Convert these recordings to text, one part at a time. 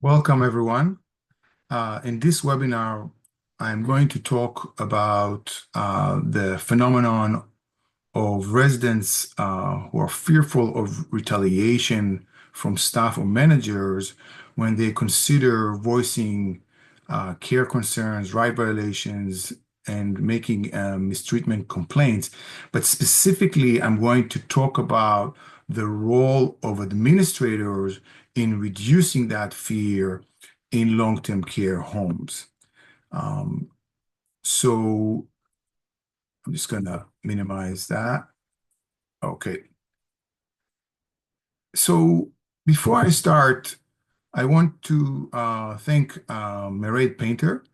Welcome, everyone. In this webinar, I'm going to talk about the phenomenon of residents who are fearful of retaliation from staff or managers when they consider voicing care concerns, right violations, and making mistreatment complaints. But specifically, I'm going to talk about the role of administrators in reducing that fear in long-term care homes. Um, so I'm just going to minimize that. Okay. So before I start, I want to thank Mairead Painter,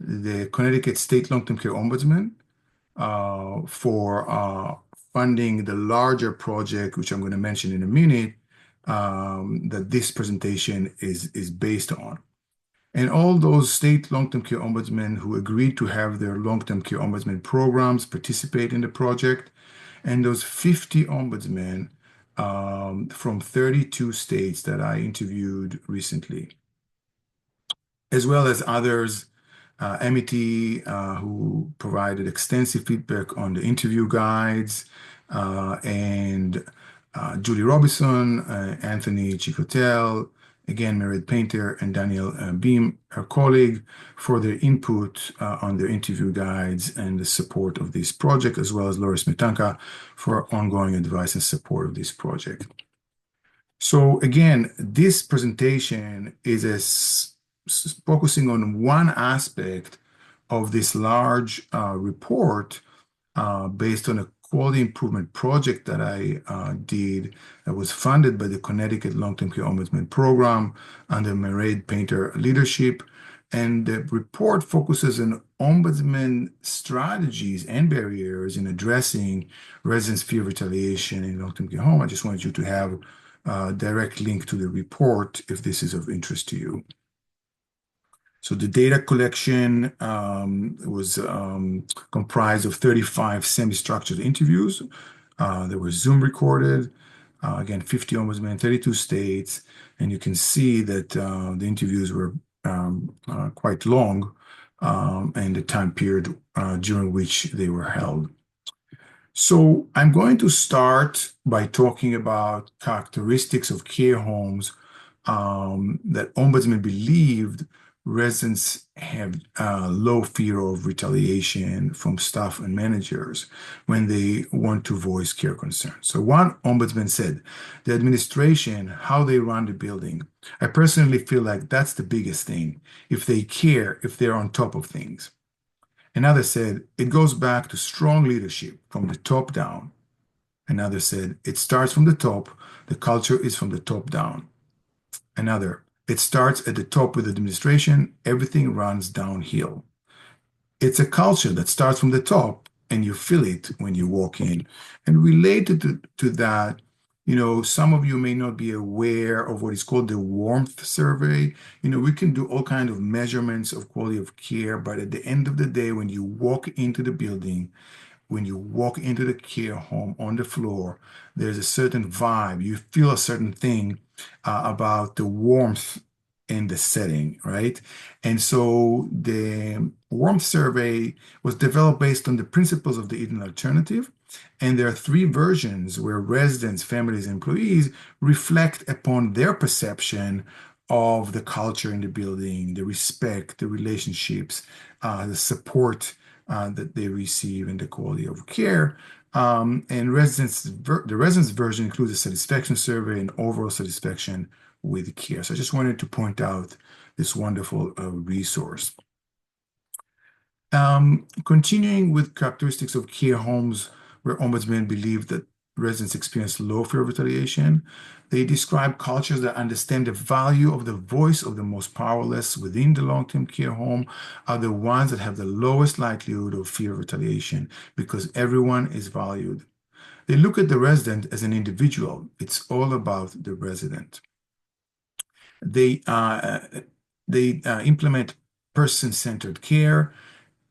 the Connecticut State Long-Term Care Ombudsman, for funding the larger project, which I'm going to mention in a minute, that this presentation is based on. And all those state long-term care ombudsmen who agreed to have their long-term care ombudsman programs participate in the project, and those 50 ombudsmen from 32 states that I interviewed recently, as well as others, Amity, who provided extensive feedback on the interview guides, and Julie Robinson, Anthony Chicotel, again, Mairead Painter, and Daniel Beam, her colleague, for their input on their interview guides and the support of this project, as well as Laura Smetanka for ongoing advice and support of this project. So again, this presentation is focusing on one aspect of this large report based on a quality improvement project that I did that was funded by the Connecticut Long-Term Care Ombudsman Program under Mairead Painter leadership. And the report focuses on ombudsman strategies and barriers in addressing residents' fear of retaliation in long-term care home. I just wanted you to have a direct link to the report if this is of interest to you. So the data collection was comprised of 35 semi-structured interviews. They were Zoom recorded. Again, 50 ombudsmen, 32 states. And you can see that the interviews were quite long and the time period during which they were held. So I'm going to start by talking about characteristics of care homes that ombudsmen believed residents have low fear of retaliation from staff and managers when they want to voice care concerns. So one ombudsman said, the administration, how they run the building, I personally feel like that's the biggest thing. If they care, if they're on top of things. Another said, it goes back to strong leadership from the top down. Another said, it starts from the top. The culture is from the top down. Another, it starts at the top with administration. Everything runs downhill. It's a culture that starts from the top and you feel it when you walk in. And related to that, some of you may not be aware of what is called the warmth survey. We can do all kinds of measurements of quality of care, but at the end of the day, when you walk into the building, when you walk into the care home on the floor, there's a certain vibe. You feel a certain thing about the warmth in the setting, right? And so the warmth survey was developed based on the principles of the Eden Alternative. And there are three versions where residents, families, employees reflect upon their perception of the culture in the building, the respect, the relationships, the support that they receive, and the quality of care. And the residents version includes a satisfaction survey and overall satisfaction with care. So I just wanted to point out this wonderful resource. Continuing with characteristics of care homes where ombudsmen believe that residents experience low fear of retaliation, they describe cultures that understand the value of the voice of the most powerless within the long-term care home are the ones that have the lowest likelihood of fear of retaliation because everyone is valued. They look at the resident as an individual. It's all about the resident. They implement person-centered care.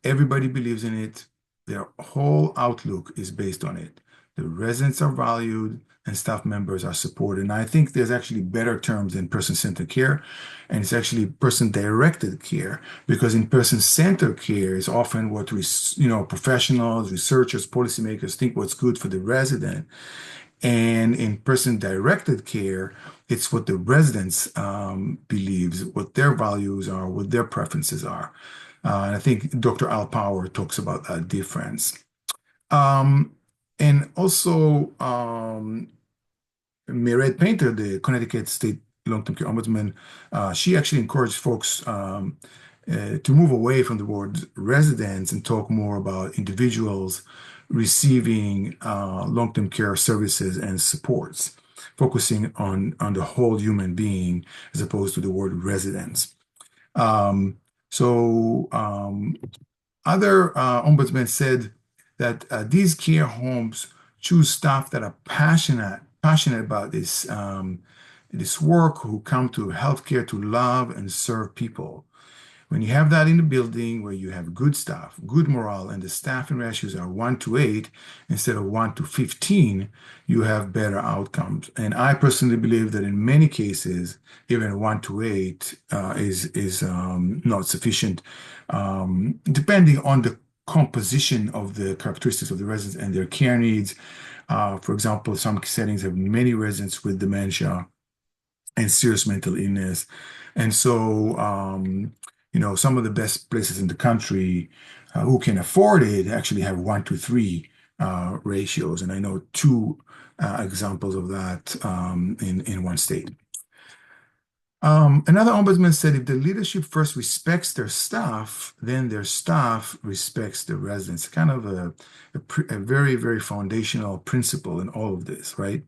Everybody believes in it. Their whole outlook is based on it. The residents are valued and staff members are supported. And I think there's actually better terms than person-centered care, and it's actually person-directed care because in person-centered care is often what professionals, researchers, policymakers think what's good for the resident. And in person-directed care, it's what the residents believes, what their values are, what their preferences are. And I think Dr. Al Power talks about that difference. Um, and also, Mairead Painter, the Connecticut State Long-Term Care Ombudsman, she actually encouraged folks to move away from the word residents and talk more about individuals receiving long-term care services and supports, focusing on the whole human being as opposed to the word residents. Um, so other ombudsmen said that these care homes choose staff that are passionate about this work, who come to healthcare to love and serve people. When you have that in the building where you have good staff, good morale, and the staffing ratios are 1 to 8 instead of 1 to 15, you have better outcomes. And I personally believe that in many cases, even 1 to 8 is not sufficient, depending on the composition of the characteristics of the residents and their care needs. For example, some settings have many residents with dementia and serious mental illness. And so, some of the best places in the country who can afford it actually have 1 to 3 ratios. And I know two examples of that in one state. Another ombudsman said if the leadership first respects their staff, then their staff respects the residents. Kind of a very, very foundational principle in all of this, right?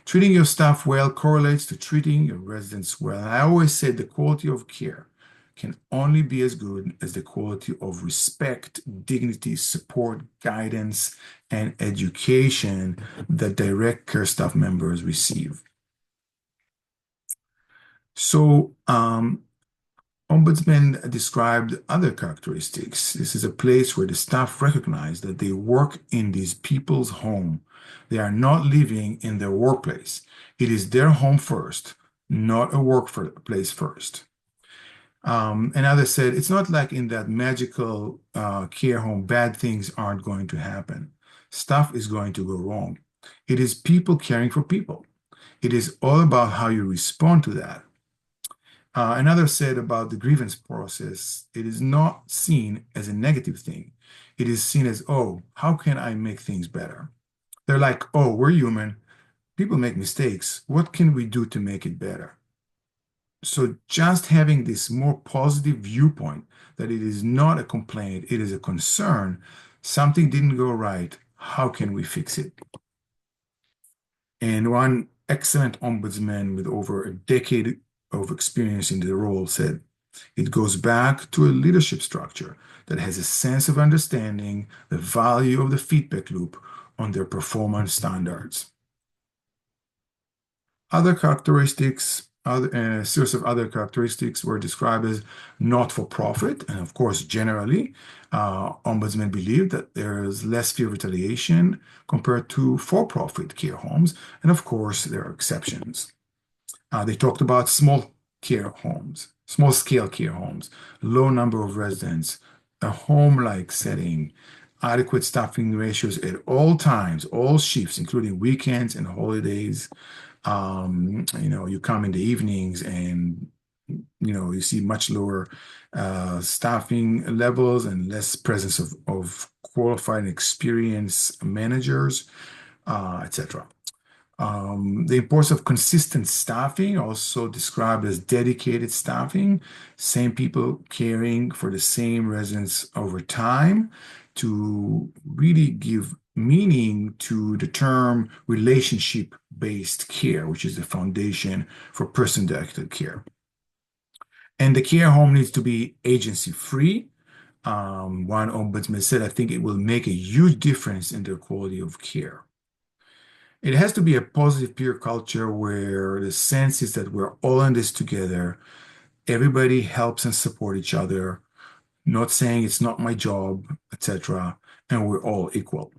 Treating your staff well correlates to treating your residents well. And I always say the quality of care can only be as good as the quality of respect, dignity, support, guidance, and education that direct care staff members receive. So, Ombudsman described other characteristics. This is a place where the staff recognize that they work in these people's home. They are not living in their workplace. It is their home first, not a workplace first. And others said, it's not like in that magical care home, bad things aren't going to happen. Stuff is going to go wrong. It is people caring for people. It is all about how you respond to that. Another said about the grievance process, it is not seen as a negative thing. It is seen as, oh, how can I make things better? They're like, oh, we're human. People make mistakes. What can we do to make it better? So just having this more positive viewpoint that it is not a complaint, it is a concern, something didn't go right. How can we fix it? And one excellent ombudsman with over a decade of experience in the role said, it goes back to a leadership structure that has a sense of understanding the value of the feedback loop on their performance standards. Other characteristics, a series of other characteristics were described as not-for-profit. And of course, generally, ombudsmen believe that there is less fear of retaliation compared to for-profit care homes. And of course, there are exceptions. They talked about small care homes, small-scale care homes, low number of residents, a home-like setting, adequate staffing ratios at all times, all shifts, including weekends and holidays. You come in the evenings and, you see much lower staffing levels and less presence of qualified and experienced managers, etc. The importance of consistent staffing, also described as dedicated staffing, same people caring for the same residents over time to really give meaning to the term relationship-based care, which is the foundation for person-directed care. And the care home needs to be agency-free. One ombudsman said, I think it will make a huge difference in their quality of care. It has to be a positive peer culture where the sense is that we're all in this together. Everybody helps and support each other, not saying it's not my job, etc., and we're all equal.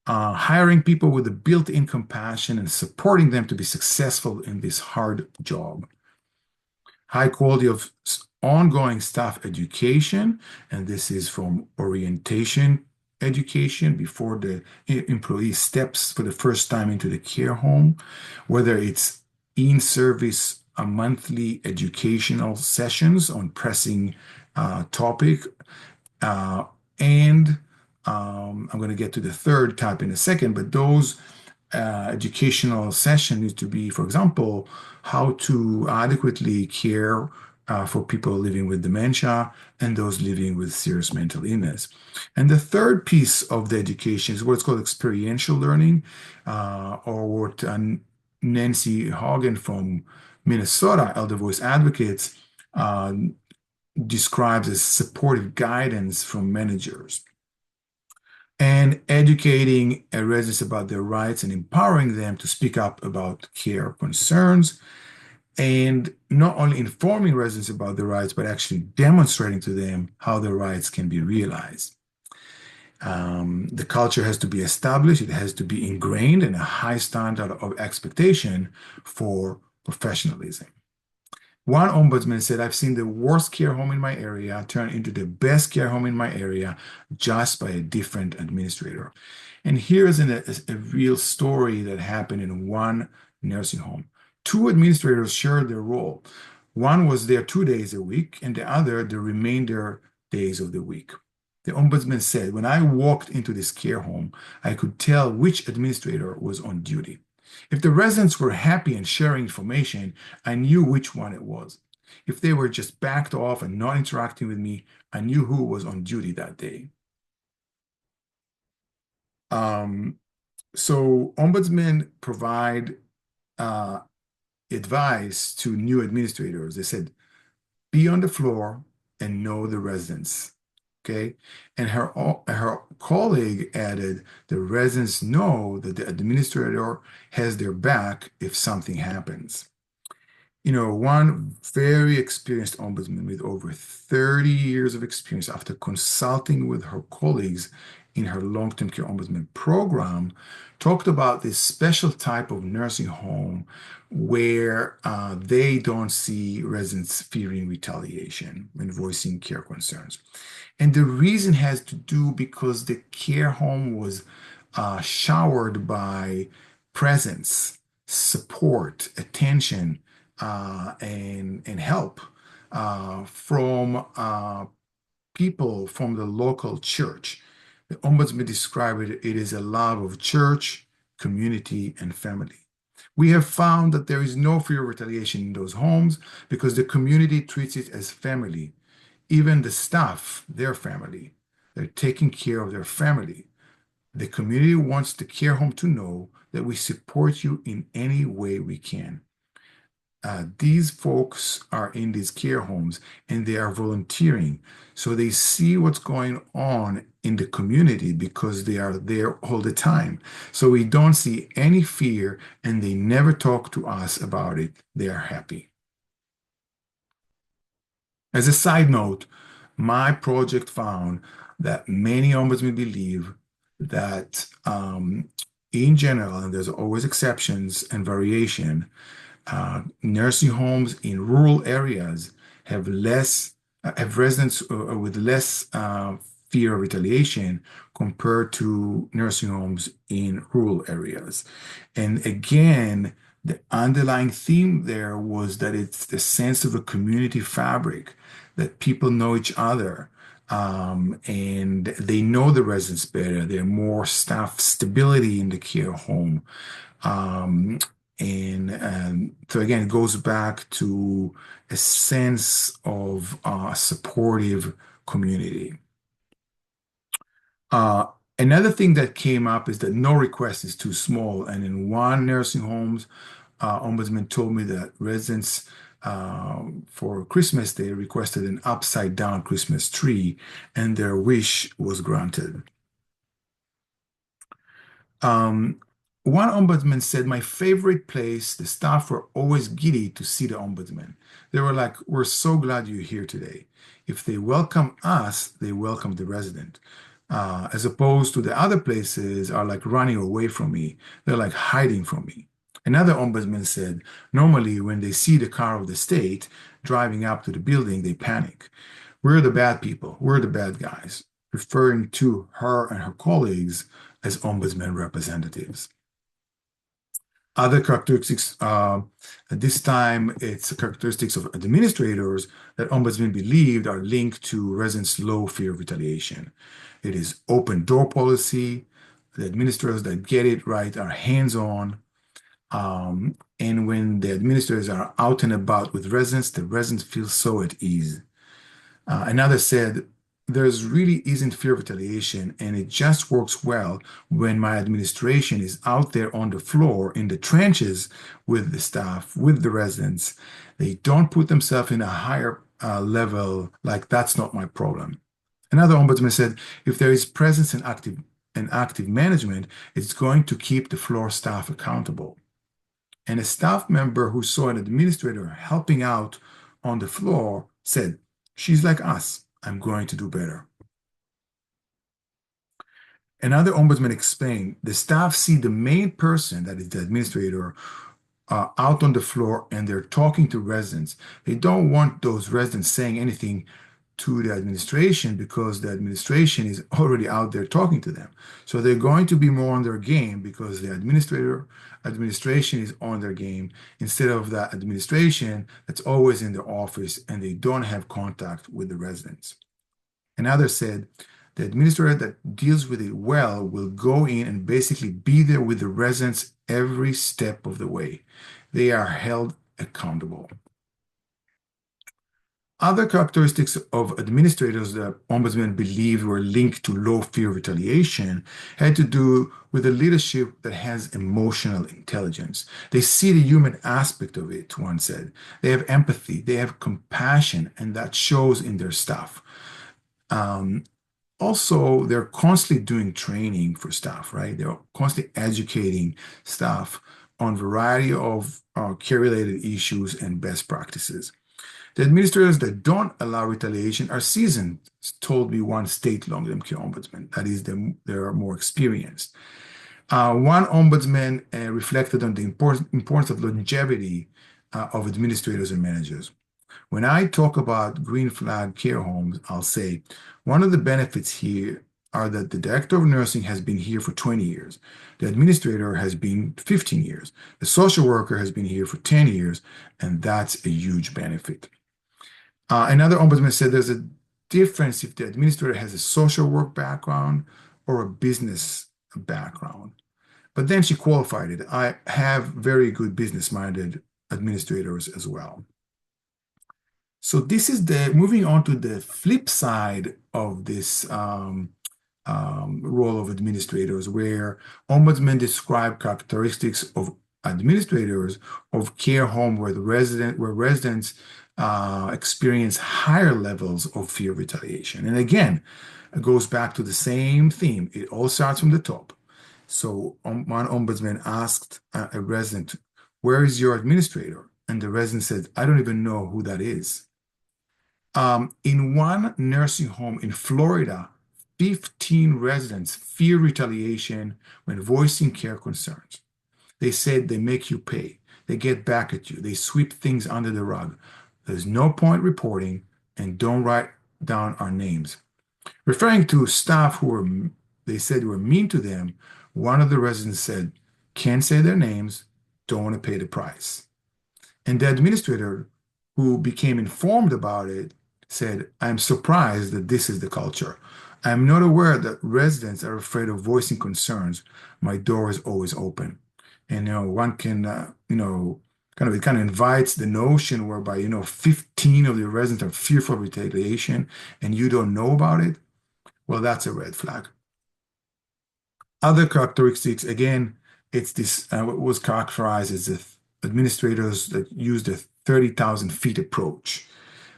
hiring people with a built-in compassion and supporting them to be successful in this hard job. High quality of ongoing staff education, and this is from orientation education before the employee steps for the first time into the care home, whether it's in-service monthly educational sessions on pressing topic, uh, and I'm going to get to the third type in a second, but those educational session needs to be, for example, how to adequately care for people living with dementia and those living with serious mental illness. And the third piece of the education is what's called experiential learning, or what Nancy Hagen from Minnesota, Elder Voice Advocates, uh, describes as supportive guidance from managers and educating residents about their rights and empowering them to speak up about care concerns, and not only informing residents about their rights, but actually demonstrating to them how their rights can be realized. The culture has to be established, it has to be ingrained in a high standard of expectation for professionalism. One ombudsman said, I've seen the worst care home in my area turn into the best care home in my area just by a different administrator. And here's a real story that happened in one nursing home. Two administrators shared their role. One was there 2 days a week, and the other the remainder days of the week. The ombudsman said, when I walked into this care home, I could tell which administrator was on duty. If the residents were happy and sharing information, I knew which one it was. If they were just backed off and not interacting with me, I knew who was on duty that day. Um, so ombudsmen provide uh, advice to new administrators. They said, be on the floor and know the residents. Okay. And her colleague added, the residents know that the administrator has their back if something happens. One very experienced ombudsman with over 30 years of experience, after consulting with her colleagues in her long-term care ombudsman program, talked about this special type of nursing home where they don't see residents fearing retaliation when voicing care concerns. And the reason has to do because the care home was showered by presence, support, attention, and help from people from the local church. The Ombudsman described it as a love of church, community, and family. We have found that there is no fear of retaliation in those homes because the community treats it as family. Even the staff, their family, they're taking care of their family. The community wants the care home to know that we support you in any way we can. These folks are in these care homes and they are volunteering. So they see what's going on in the community because they are there all the time. So we don't see any fear and they never talk to us about it. They are happy. As a side note, my project found that many ombudsmen believe that in general, and there's always exceptions and variation, nursing homes in rural areas have residents with less fear of retaliation compared to nursing homes in rural areas. And again, the underlying theme there was that it's the sense of a community fabric, that people know each other, and they know the residents better. There's more staff stability in the care home. Um, and so again, it goes back to a sense of supportive community. Uh, Another thing that came up is that no request is too small. And in one nursing homes, ombudsman told me that residents for Christmas, they requested an upside down Christmas tree and their wish was granted. Um, One ombudsman said, my favorite place, the staff were always giddy to see the ombudsman. They were like, we're so glad you're here today. If they welcome us, they welcome the resident. as opposed to the other places are like running away from me. They're like hiding from me. Another ombudsman said, normally when they see the car of the state driving up to the building, they panic. We're the bad people. We're the bad guys, referring to her and her colleagues as ombudsman representatives. Other characteristics, at this time, it's characteristics of administrators that ombudsmen believed are linked to residents' low fear of retaliation. It is open door policy. The administrators that get it right are hands-on. And when the administrators are out and about with residents, the residents feel so at ease. Another said, there's really isn't fear of retaliation, and it just works well when my administration is out there on the floor in the trenches with the staff, with the residents. They don't put themselves in a higher level, like that's not my problem. Another ombudsman said, if there is presence and active management, it's going to keep the floor staff accountable. And a staff member who saw an administrator helping out on the floor said, she's like us. I'm going to do better. Another ombudsman explained, the staff see the main person, that is the administrator, out on the floor and they're talking to residents. They don't want those residents saying anything to the administration because the administration is already out there talking to them. So they're going to be more on their game because the administration is on their game instead of the administration that's always in their office and they don't have contact with the residents. Another said, the administrator that deals with it well will go in and basically be there with the residents every step of the way. They are held accountable. Other characteristics of administrators that ombudsmen believed were linked to low fear of retaliation had to do with a leadership that has emotional intelligence. They see the human aspect of it, one said. They have empathy, they have compassion, and that shows in their staff. Also, they're constantly doing training for staff, right? They're constantly educating staff on a variety of care-related issues and best practices. The administrators that don't allow retaliation are seasoned, told me one state long-term care ombudsman. That is, they're more experienced. One ombudsman reflected on the importance of longevity of administrators and managers. When I talk about green flag care homes, I'll say one of the benefits here are that the director of nursing has been here for 20 years. The administrator has been 15 years. The social worker has been here for 10 years, and that's a huge benefit. Another ombudsman said there's a difference if the administrator has a social work background or a business background. But then she qualified it. I have very good business-minded administrators as well. So this is moving on to the flip side of this role of administrators, where ombudsmen describe characteristics of administrators of care home where residents experience higher levels of fear of retaliation. And again, it goes back to the same theme. It all starts from the top. So one ombudsman asked a resident, where is your administrator? And the resident said, I don't even know who that is. In one nursing home in Florida, 15 residents fear retaliation when voicing care concerns. They said they make you pay. They get back at you. They sweep things under the rug. There's no point reporting and don't write down our names. Referring to staff they said were mean to them, one of the residents said, can't say their names, don't want to pay the price. And the administrator, who became informed about it, said, I'm surprised that this is the culture. I'm not aware that residents are afraid of voicing concerns. My door is always open. And, one can, it kind of invites the notion whereby, 15 of the residents are fearful of retaliation and you don't know about it. Well, that's a red flag. Other characteristics, again, it's this, what was characterized as the administrators that use the 30,000 feet approach.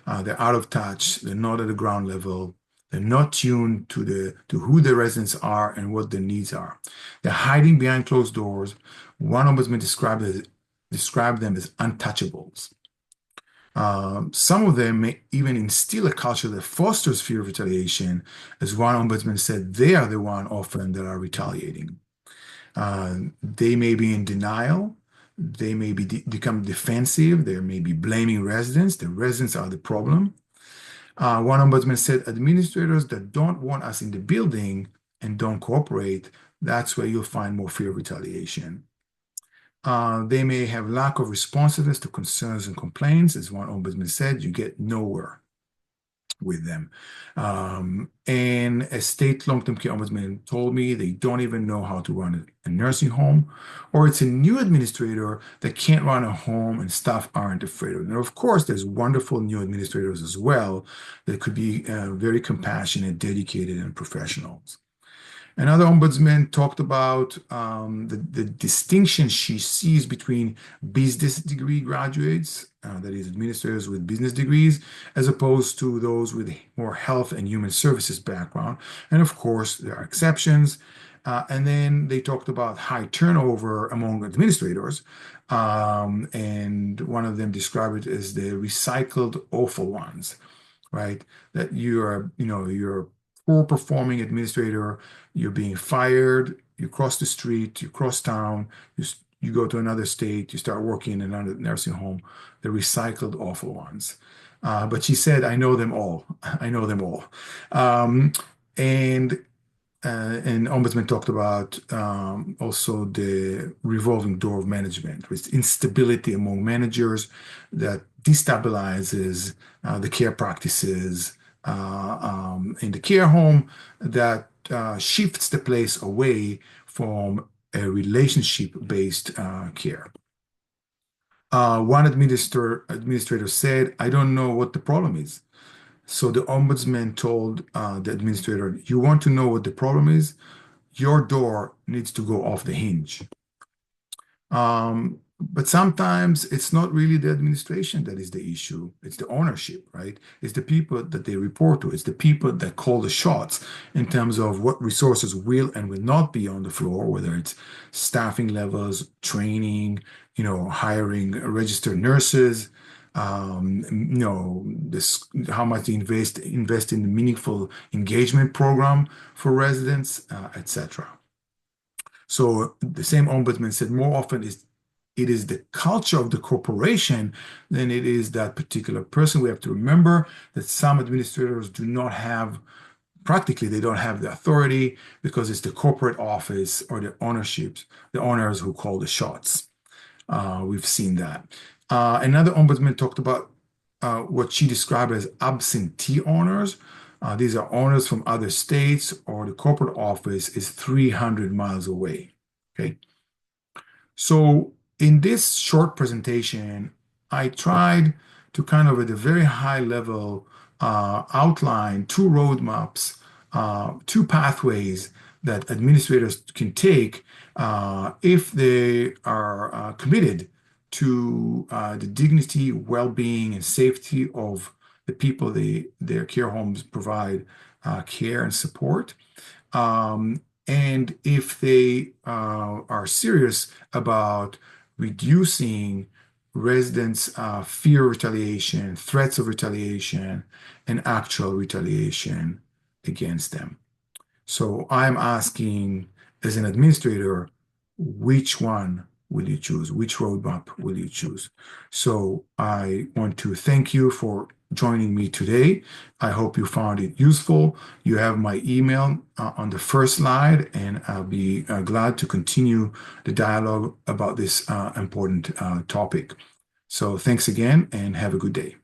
They're out of touch. They're not at the ground level. They're not tuned to who the residents are and what their needs are. They're hiding behind closed doors. One ombudsman described them as untouchables. Some of them may even instill a culture that fosters fear of retaliation. As one ombudsman said, they are the one often that are retaliating. They may be in denial. They may become defensive. They may be blaming residents. The residents are the problem. One ombudsman said, administrators that don't want us in the building and don't cooperate, that's where you'll find more fear of retaliation. They may have lack of responsiveness to concerns and complaints. As one ombudsman said, you get nowhere with them. And a state long-term care ombudsman told me they don't even know how to run a nursing home, or it's a new administrator that can't run a home and staff aren't afraid of it. Now, of course, there's wonderful new administrators as well that could be very compassionate, dedicated, and professionals. Another ombudsman talked about the distinction she sees between business degree graduates, that is, administrators with business degrees, as opposed to those with more health and human services background. And of course, there are exceptions. And then they talked about high turnover among administrators. And one of them described it as the recycled awful ones, right? That you're a poor performing administrator, you're being fired, you cross the street, you cross town, you go to another state, you start working in another nursing home, the recycled awful ones. But she said, I know them all. I know them all. Um, and and Ombudsman talked about also the revolving door of management, with instability among managers that destabilizes the care practices in the care home, that shifts the place away from a relationship-based care. One administrator said, I don't know what the problem is. So the ombudsman told the administrator, you want to know what the problem is? Your door needs to go off the hinge. But sometimes it's not really the administration that is the issue. It's the ownership, right? It's the people that they report to. It's the people that call the shots in terms of what resources will and will not be on the floor, whether it's staffing levels, training, hiring registered nurses, how much they invest in the meaningful engagement program for residents, etc. So the same ombudsman said more often it is the culture of the corporation than it is that particular person. We have to remember that some administrators do not have, practically, they don't have the authority because it's the corporate office or the ownerships, the owners who call the shots. We've seen that. Another ombudsman talked about what she described as absentee owners. These are owners from other states, or the corporate office is 300 miles away. Okay. So in this short presentation, I tried to kind of at a very high level outline two roadmaps, two pathways that administrators can take if they are committed to the dignity, well-being, and safety of the people their care homes provide care and support. And if they are serious about reducing residents' fear of retaliation, threats of retaliation, and actual retaliation against them. So I'm asking, as an administrator, which one will you choose? Which roadmap will you choose? So I want to thank you for joining me today. I hope you found it useful. You have my email on the first slide, and I'll be glad to continue the dialogue about this important topic. So thanks again, and have a good day.